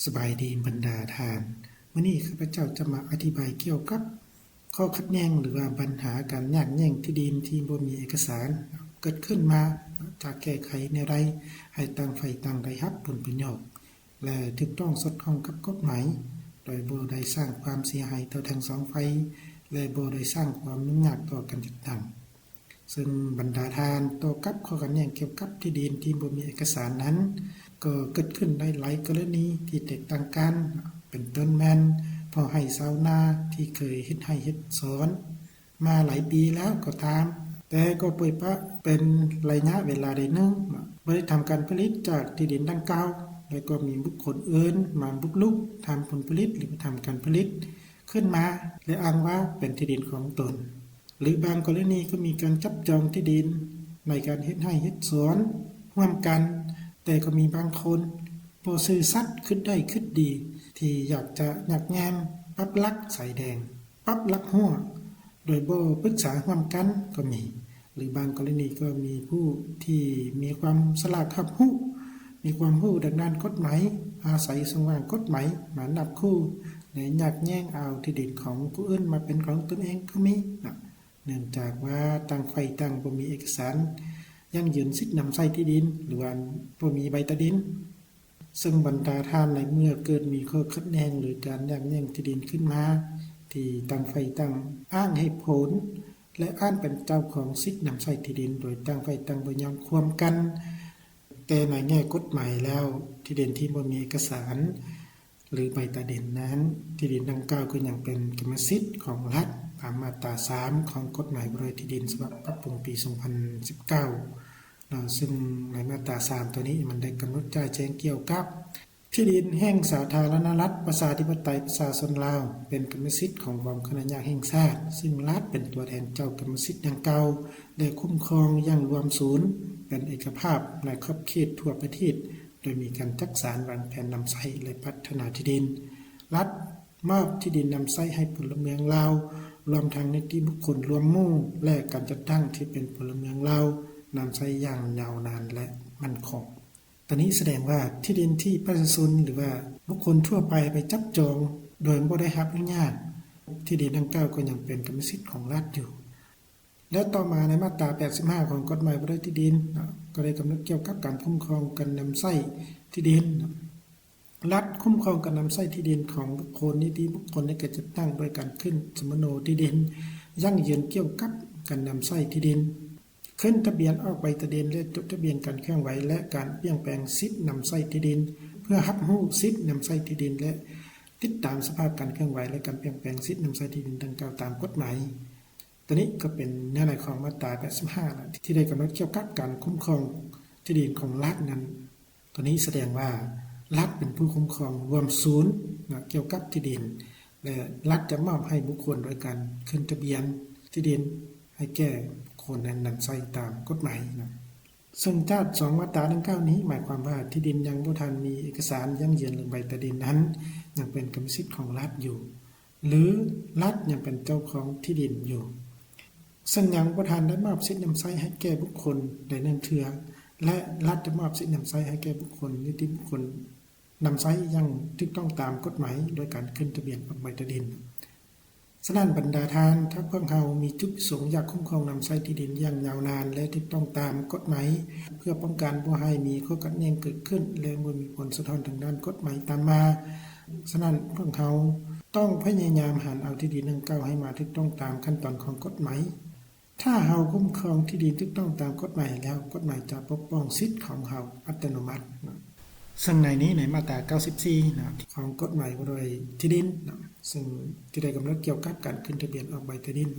สบายดีบรรดาทานมื้อนี้ข้าพเจ้าจะมาอธิบายเกี่ยวกับข้อขัดแย้งหรือว่าปัญหาการแย่งที่ดินที่บ่มีเอกสารเกิดขึ้นมาจากแก้ไขในไรให้ต่างฝ่ายต่างได้รับผลประโยชน์และถูกต้องสอดคล้องกับกฎหมายโดยบ่ได้สร้างความเสียหายต่อทั้งสองฝ่ายและบ่ได้สร้างความยุ่งยากต่อกันจัดตั้งซึ่งบรรดาทานต่อกับข้อขัดแย้งเกี่ยวกับที่ดินที่บ่มีเอกสารนั้นก็เกิดขึ้นได้หลายกรณีที่แตกต่างกันเป็นต้นแม่นพอให้ชาวนาที่เคยเฮ็ดให้เฮ็ดสวนมาหลายปีแล้วก็ตามแต่ก็ป่วยปะเป็นระยะเวลาได้นึงบ่ได้ทำการผลิตจากที่ดินดังกล่าวแล้วก็มีบุคคลอื่นมาบุกรุกทำผลผลิตหรือทำการผลิตขึ้นมาและอ้างว่าเป็นที่ดินของตนหรือบางกรณีก็มีการจับจองที่ดินในการเฮ็ดให้เฮ็ดสวนร่วมกันแต่ก็มีบางคนบ่ซื่อสัตย์คิดได้คิดดีที่อยากจะยักแยมปรับลักสายแดงปรับลักหัวโดยบ่ปรึกษาร่วมกันก็มีหรือบางกรณีก็มีผู้ที่มีความฉลาดรอบรู้มีความรู้ด้านกฎหมายอาศัยช่องว่างกฎหมายมานับคู่และยักแย่งเอาที่ดินของผู้อื่นมาเป็นของตนเองก็มีเนื่องจากว่าต่างฝ่ายต่างบ่มีเอกสารยังยืนสิทธิ์นำใช้ที่ดินหรือว่าบ่มีใบตาดินซึ่งบรรดาท่านในเมื่อเกิดมีข้อขัดแย้งหรือการยักแย่งที่ดินขึ้นมาที่ต่างฝ่ายต่างอ้างเหตุผลและอ้างเป็นเจ้าของสิทธิ์นำใช้ที่ดินโดยต่างฝ่ายต่างบ่ยอมความกันแต่ในแง่กฎหมายแล้วที่ดินที่บ่มีเอกสารหรือใบตาดินนั้นที่ดินดังกล่าวก็ยังเป็นกรรมสิทธิ์ของรัฐตามมาตรา3ของกฎหมายบริหารที่ดินฉบับปรับปรุงปี 2019ซึ่งในมาตรา3ตัวนี้มันได้กำหนดจ่ายแจงเกี่ยวกับที่ดินแห่งสาธารณรัฐประชาธิปไตยประชาชนลาวเป็นกรรมสิทธิ์ขององค์คณะแห่งชาติซึ่งรัฐเป็นตัวแทนเจ้ากรรมสิทธิ์ดังกล่าวและคุ้มครองอย่างรวมศูนย์เป็นเอกภาพในขอบเขตทั่วประเทศโดยมีการจัดสรรวางแผนนำใช้และพัฒนาที่ดินรัฐมอบที่ดินนำใช้ให้พลเมืองลาวรวมทั้งนิติบุคคลรวมหมู่และการจัดตั้งที่เป็นพลเมืองลาวนำใช้อย่างยาวนานและมั่นคงตอนนี้แสดงว่าที่ดินที่ประชาชนหรือว่าบุคคลทั่วไปจับจองโดยบ่ได้รับอนุญาตที่ดินดังกล่าวก็ยังเป็นกรรมสิทธิ์ของรัฐอยู่และต่อมาในมาตรา85ของกฎหมายบริหารที่ดินก็ได้กำหนดเกี่ยวกับการคุ้มครองการนำใช้ที่ดินรัฐคุ้มครองการนำใช้ที่ดินของบุคคลนิติบุคคลในการจัดตั้งโดยการขึ้นสมโนที่ดินยั่งยืนเกี่ยวกับการนำใช้ที่ดินขึ้นทะเบียนออกใบทะเบียนและจดทะเบียนการเคลื่อนไหวและการเปลี่ยนแปลงสิทธินำใช้ที่ดินเพื่อรับรู้สิทธินำใช้ที่ดินและติดตามสภาพการเคลื่อนไหวและการเปลี่ยนแปลงสิทธินำใช้ที่ดินดังกล่าวตามกฎหมายตัวนี้ก็เป็นเนื้อในของมาตรา85ที่ได้กำหนดเกี่ยวกับการคุ้มครองที่ดินของรัฐนั้นตัวนี้แสดงว่ารัฐเป็นผู้คุ้มครองรวมศูนย์เกี่ยวกับที่ดินและรัฐจะมอบให้บุคคลโดยการขึ้นทะเบียนที่ดินให้แก่บุคคลนั้นนำใช้ตามกฎหมายซึ่งจาก2มาตราดังกล่าวนี้หมายความว่าที่ดินยังบ่ทันมีเอกสารยั่งยืนหรือใบตาดินนั้นยังเป็นกรรมสิทธิ์ของรัฐอยู่หรือรัฐยังเป็นเจ้าของที่ดินอยู่ซึ่งยังบ่ทันได้มอบสิทธินำใช้ให้แก่บุคคลใด1เทื่อและรัฐจะมอบสิทธินำใช้ให้แก่บุคคลนิติบุคคลนำใช้อย่างถูกต้องตามกฎหมายโดยการขึ้นทะเบียนออกใบตาดินฉะนั้นบรรดาทานถ้าพวกเรามีจุดประสงค์อยากคุ้มครองนำใช้ที่ดินอย่างยาวนานและถูกต้องตามกฎหมายเพื่อป้องกันบ่ให้มีข้อขัดแย้งเกิดขึ้นและบ่มีผลสะท้อนทางด้านกฎหมายตามมาฉะนั้นพวกเราต้องพยายามหาเอาที่ดินดังกล่าวให้มาถูกต้องตามขั้นตอนของกฎหมายถ้าเราคุ้มครองที่ดินถูกต้องตามกฎหมายแล้วกฎหมายจะปกป้องสิทธิของเราอัตโนมัติซึ่งในนี้ในมาตรา94ของกฎหมายบริหารที่ดินซึ่งที่ได้กำหนดเกี่ยวกับการขึ้นทะเบียนออกใบตาดิน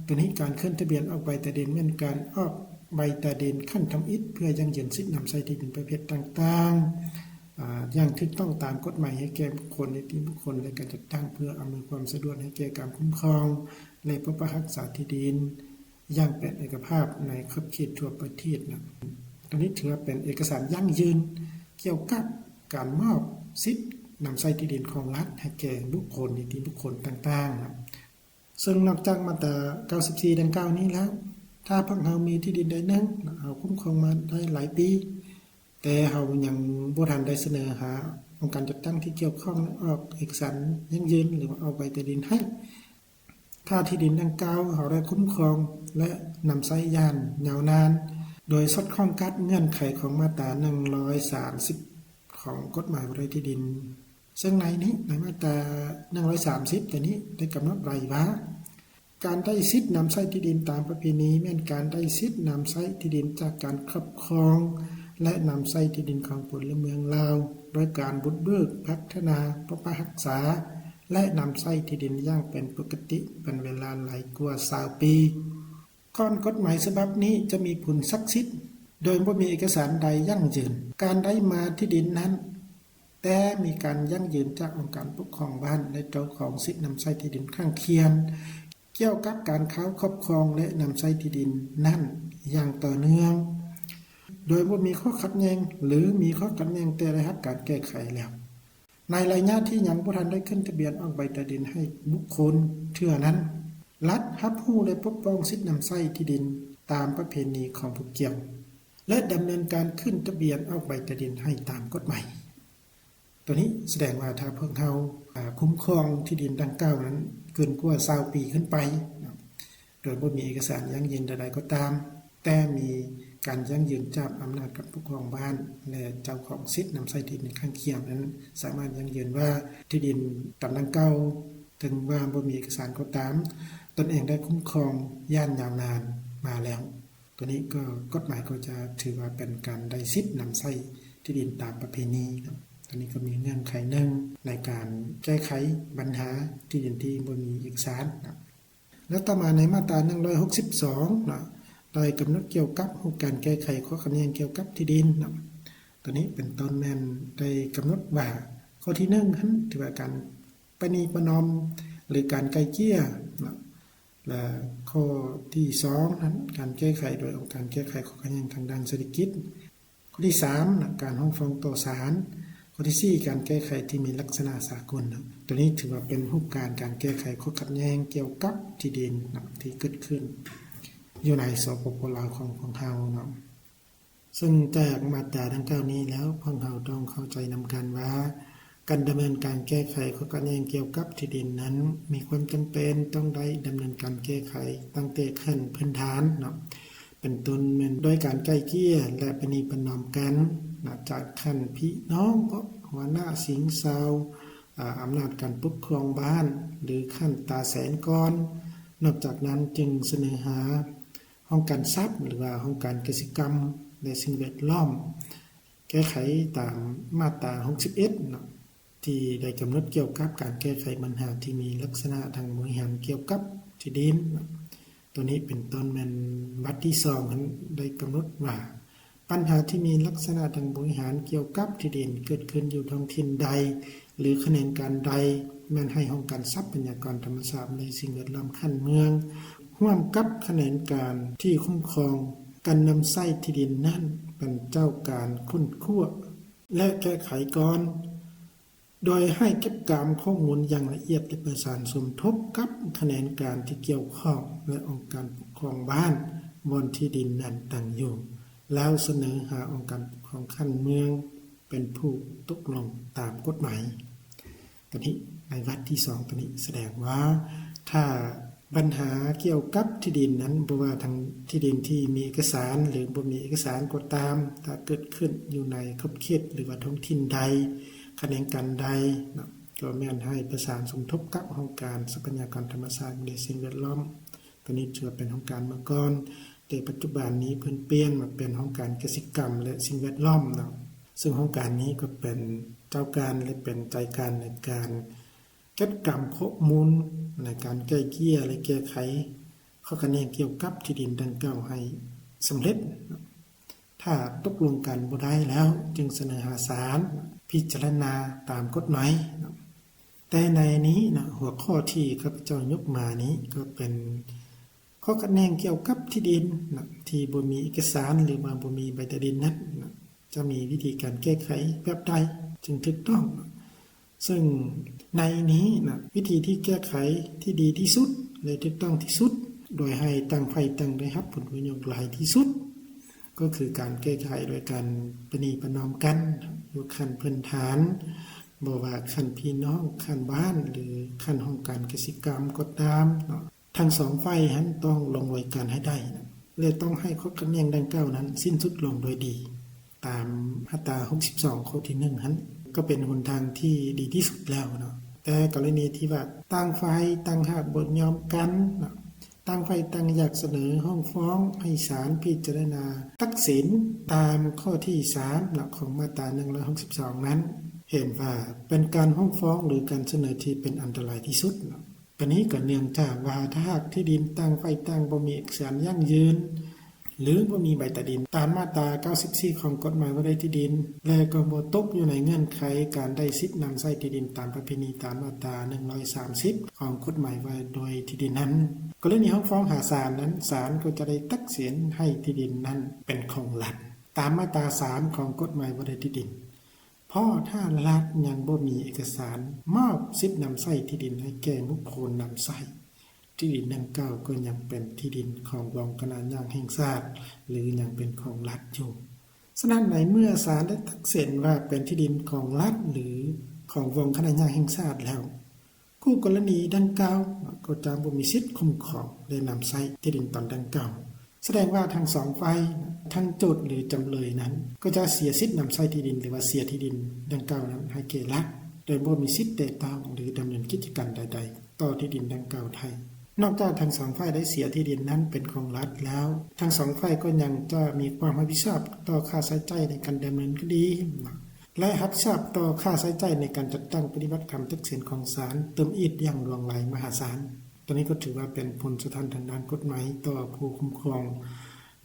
ตัวนี้การขึ้นทะเบียนออกใบตาดินเป็นการออกใบตาดินขั้นทำอิฐเพื่อยั่งยืนสิทธินำใช้ที่ดินประเภทต่างๆอย่างถูกต้องตามกฎหมายให้แก่บุคคลนิติบุคคลและการจัดตั้งเพื่ออำนวยความสะดวกให้แก่การคุ้มครองและปกปักรักษาที่ดินอย่างเป็นเอกภาพในขอบเขตทั่วประเทศตัวนี้ถือเป็นเอกสารยั่งยืนเกี่ยวกับการมอบสิทธินำใช้ที่ดินของรัฐให้แก่บุคคลนิติบุคคลต่างๆซึ่งนอกจากมาตรา94ดังกล่าวนี้แล้วถ้าพวกเรามีที่ดินใดนึงเราคุ้มครองมาได้หลายปีแต่เรายังบ่ทันได้เสนอหา องค์การจัดตั้งที่เกี่ยวข้องออกเอกสารยั่งยืนหรือว่าเอาใบแต่ดินให้ถ้าที่ดินดังกล่าวเขาได้คุ้มครองและนำใช้ยานยาวนานโดยสอดคล้องกับเงื่อนไขของมาตรา130ของกฎหมายบริหารที่ดินซึ่งในมาตรา130ตัวนี้ได้กำหนดไว้ว่าการได้สิทธินำใช้ที่ดินตามประเพณีแม่นการได้สิทธินำใช้ที่ดินจากการครอบครองและนำใช้ที่ดินของพลเมืองลาวโดยการบุกเบิกพัฒนาปกปักรักษาและนำใช้ที่ดินอย่างเป็นปกติเป็นเวลาหลายกว่า20 ปีก่อนกฎหมายฉบับนี้จะมีผลศักดิ์สิทธิ์โดยไม่มีเอกสารใดยั่งยืนการได้มาที่ดินนั้นแต่มีการยั่งยืนจากองค์การปกครองบ้านและเจ้าของสิทธินำใช้ที่ดินข้างเคียงเกี่ยวกับการค้าครอบครองและนำใช้ที่ดินนั้นอย่างต่อเนื่องโดยไม่มีข้อขัดแย้งหรือมีข้อขัดแย้งแต่ได้รับการแก้ไขแล้วในระยะที่ยังบ่ทันได้ขึ้นทะเบียนออกใบแต่ดินให้บุคคลเทื่อนั้นรัฐรับรู้และปกป้องสิทธินำใช้ที่ดินตามประเพณีของผู้เกี่ยวและดำเนินการขึ้นทะเบียนออกใบแต่ดินให้ตามกฎหมายตัวนี้แสดงว่าถ้าพวกเราคุ้มครองที่ดินดังกล่าวนั้นเกินกว่า20 ปีขึ้นไปโดยบ่มีเอกสารยั่งยืนใดๆก็ตามแต่มีการยั่งยืนจากอำนาจการปกครองบ้านและเจ้าของสิทธินำใช้ที่ดินข้างเคียงนั้นสามารถยั่งยืนว่าที่ดินตามดังกล่าวถึงว่าบ่มีเอกสารก็ตามตนเองได้คุ้มครองย่านยาวนานมาแล้วตัวนี้ก็กฎหมายก็จะถือว่าเป็นการได้สิทธินำใช้ที่ดินตามประเพณีตัวนี้ก็มีเงื่อนไขหนึ่งในการแก้ไขปัญหาที่ดินที่บ่มีเอกสารแล้วต่อมาในมาตรา162ได้กำหนดเกี่ยวกับการแก้ไขข้อขัดแย้งเกี่ยวกับที่ดินตัวนี้เป็นต้นแม่นได้กำหนดว่าข้อที่1นั้นถือว่าการประนีประนอมหรือการไกล่เกลี่ยและข้อที่2นั้นการแก้ไขโดยองค์การแก้ไขข้อขัดแย้งทางด้านเศรษฐกิจข้อที่3การฟ้องต่อศาลข้อที่4การแก้ไขที่มีลักษณะสากลตัวนี้ถือว่าเป็นรูปการแก้ไขข้อขัดแย้งเกี่ยวกับที่ดินที่เกิดขึ้นอยู่ในสปป.ลาวของเราซึ่งจากมาตราดังกล่าวนี้แล้วพวกเราต้องเข้าใจนำกันว่าการดำเนินการแก้ไขข้อขัดแย้งเกี่ยวกับที่ดินนั้นมีความจำเป็นต้องได้ดำเนินการแก้ไขตั้งแต่ขั้นพื้นฐานเป็นต้นโดยการไกล่เกลี่ยและประนีประนอมกันจากขั้นพี่น้องหัวหน้าสิงซาวอำนาจการปกครองบ้านหรือขั้นตาแสนก้อนนอกจากนั้นจึงเสนอหาห้องการทรัพย์หรือว่าห้องการเกษตรกรรมและสิ่งแวดล้อมแก้ไขตามมาตรา61ที่ได้กำหนดเกี่ยวกับการแก้ไขปัญหาที่มีลักษณะทางบริหารเกี่ยวกับที่ดินตัวนี้เป็นต้นแม่นวรรคที่2นั้นได้กำหนดว่าปัญหาที่มีลักษณะทางบริหารเกี่ยวกับที่ดินเกิดขึ้นอยู่ท้องถิ่นใดหรือแขนงการใดแม้นให้ห้องการทรัพยากรธรรมชาติในสิ่งแวดล้อมขั้นเมืองร่วมกับแขนงการที่คุ้มครองการนำใช้ที่ดินนั้นเป็นเจ้าการค้นคว้าและแก้ไขก่อนโดยให้เก็บกรรมข้อมูลอย่างละเอียดและประสานสมทบกับแขนงการที่เกี่ยวข้องและองค์การปกครองบ้านบนที่ดินนั้นตั้งอยู่แล้วเสนอหาองค์การปกครองขั้นเมืองเป็นผู้ตกลงตามกฎหมายตัวนี้ในวรรคที่2ตัวนี้แสดงว่าถ้าปัญหาเกี่ยวกับที่ดินนั้นบ่ว่าทางที่ดินที่มีเอกสารหรือบ่มีเอกสารก็ตามถ้าเกิดขึ้นอยู่ในขอบเขตหรือว่าท้องถิ่นใดแขนงการใดก็แม่นให้ประสานสมทบกับองค์การทรัพยากรธรรมชาติและสิ่งแวดล้อมตัวนี้ถือเป็นองค์การเมื่อก่อนแต่ปัจจุบันนี้เพิ่นเปลี่ยนมาเป็นองค์การเกษตรกรรมและสิ่งแวดล้อมซึ่งองค์การนี้ก็เป็นเจ้าการและเป็นใจการในการเก็บกรรมข้อมูลในการไกล่เกลี่ยและแก้ไขข้อขัดแย้งเกี่ยวกับที่ดินดังกล่าวให้สำเร็จถ้าตกลงกันบ่ได้แล้วจึงเสนอหาศาลพิจารณาตามกฎหมายแต่ในนี้หัวข้อที่ข้าพเจ้ายกมานี้ก็เป็นข้อขัดแย้งเกี่ยวกับที่ดินที่บ่มีเอกสารหรือว่าบ่มีใบแต่ดินนั้นจะมีวิธีการแก้ไขแบบใดจึงถูกต้องซึ่งในนี้วิธีที่แก้ไขที่ดีที่สุดและถูกต้องที่สุดโดยให้ต่างฝ่ายต่างได้รับผลประโยชน์หลายที่สุด ก็คือการแก้ไขโดยการประนีประนอมกันอยู่ขั้นพื้นฐานบ่ว่าขั้นพี่น้องขั้นบ้านหรือขั้นของการกสิกรรมก็ตามเนาะทั้งสองฝ่ายนั้นต้องลงรอยกันให้ได้นะและต้องให้ข้อขัดแย้งดังกล่าวนั้นสิ้นสุดลงโดยดีตามมาตรา62ข้อที่1นั้นก็เป็นหนทางที่ดีที่สุดแล้วเนาะแต่กรณีที่ว่าต่างฝ่ายต่างหากบ่ยอมกันเนาะต่างฝ่ายต่างอยากเสนอห้องฟ้องให้ศาลพิจารณาตัดสินตามข้อที่3นะของมาตรา162นั้นเห็นว่าเป็นการห้องฟ้องหรือการเสนอที่เป็นอันตรายที่สุดเนาะตอนนี้ก็เนื่องจากว่าถ้าหากที่ดินต่างฝ่ายต่างบ่มีเอกสารยั่งยืนหรือบ่มีใบตัดดินตามมาตรา94ของกฎหมายว่าด้วยที่ดินและก็บ่ตกอยู่ในเงื่อนไขการได้สิทธินำใช้ที่ดินตามประเพณีตามมาตรา130ของกฎหมายว่าโดยที่ดินนั้นกรณีฟ้องหาศาลนั้นศาลก็จะได้ตัดสินให้ที่ดินนั้นเป็นของรัฐตามมาตรา3ของกฎหมายว่าด้วยที่ดินเพราะถ้ารัฐยังบ่มีเอกสารมอบสิทธินำใช้ที่ดินให้แก่บุคคลนำใช้ที่ดินดังกล่าวก็ยังเป็นที่ดินของรองคณะยางแห่งชาติหรือยังเป็นของรัฐอยู่ฉะนั้นในเมื่อศาลได้ตัดสินว่าเป็นที่ดินของรัฐหรือของรองคณะยางแห่งชาติแล้วคู่กรณีดังกล่าวก็จะบ่มีสิทธิ์คุ้มครองและนำใช้ที่ดินตอนดังกล่าวแสดงว่าทั้งสองฝ่ายทั้งโจทก์หรือจำเลยนั้นก็จะเสียสิทธิ์นำใช้ที่ดินหรือว่าเสียที่ดินดังกล่าวนั้นให้แก่รัฐโดยบ่มีสิทธิ์แตะต้องหรือดำเนินกิจการใดๆต่อที่ดินดังกล่าวไทยนอกจากทั้งสองฝ่ายได้เสียที่ดินนั้นเป็นของรัฐแล้วทั้งสองฝ่ายก็ยังจะมีความรับผิดชอบต่อค่าใช้จ่ายในการดำเนินคดีและรับผิดชอบต่อค่าใช้จ่ายในการจัดตั้งปฏิบัติคำตัดสินของศาลเติมอีกอย่างหลวงหลายมหาศาลตัวนี้ก็ถือว่าเป็นผลสะท้อนทางด้านกฎหมายต่อผู้คุ้มครอง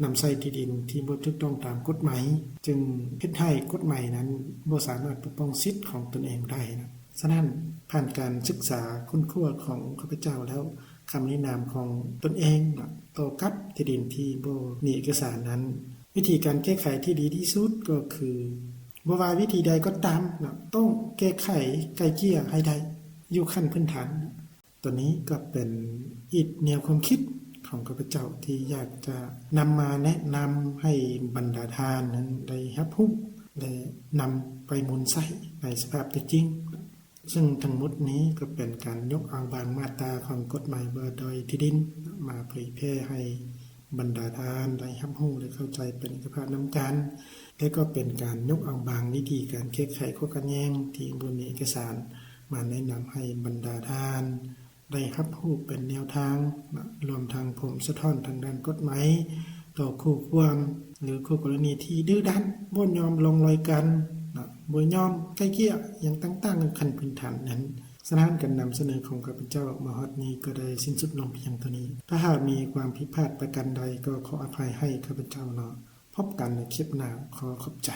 นำใช้ที่ดินที่บ่ถูกต้องตามกฎหมายจึงเฮ็ดให้กฎหมายนั้นบ่สามารถปกป้องสิทธิ์ของตนเองได้นะฉะนั้นผ่านการศึกษาค้นคว้าของข้าพเจ้าแล้วคำนินามของตนเองต่อกับที่ดินที่บ่มีเอกสารนั้นวิธีการแก้ไขที่ดีที่สุดก็คือบ่ว่าวิธีใดก็ตามต้องแก้ไขไกลเกลี่ยให้ได้อยู่ขั้นพื้นฐานตัวนี้ก็เป็นอีกแนวความคิดของข้าพเจ้าที่อยากจะนำมาแนะนำให้บรรดาทานนั้นได้รับรู้และนำไปมูลใช้ในสภาพจริงซึ่งทั้งหมดนี้ก็เป็นการยกเอาบางมาตราของกฎหมายว่าโดยที่ดินมาเผยแพร่ให้บรรดาทานได้รับรู้และเข้าใจเป็นเอกภาพนำกันและก็เป็นการยกเอาบางวิธีการแก้ไขข้อขัดแย้งที่บ่มีเอกสารมาแนะนำให้บรรดาทานได้รับรู้เป็นแนวทางรวมทางผมสะท้อนทางด้านกฎหมายต่อคู่ความหรือคู่กรณีที่ดื้อรั้นบ่ยอมลงรอยกันบ่ยอมไกลเกลี่ยอย่างต่างๆในขั้นพื้นฐานนั้นสถานการนำเสนอของข้าพเจ้ามาฮอดนี้ก็ได้สิ้นสุดลงเพียงเท่านี้ถ้าหากมีความผิดพลาดประการใดก็ขออภัยให้ข้าพเจ้าพบกันในคลิปหน้าขอขอบใจ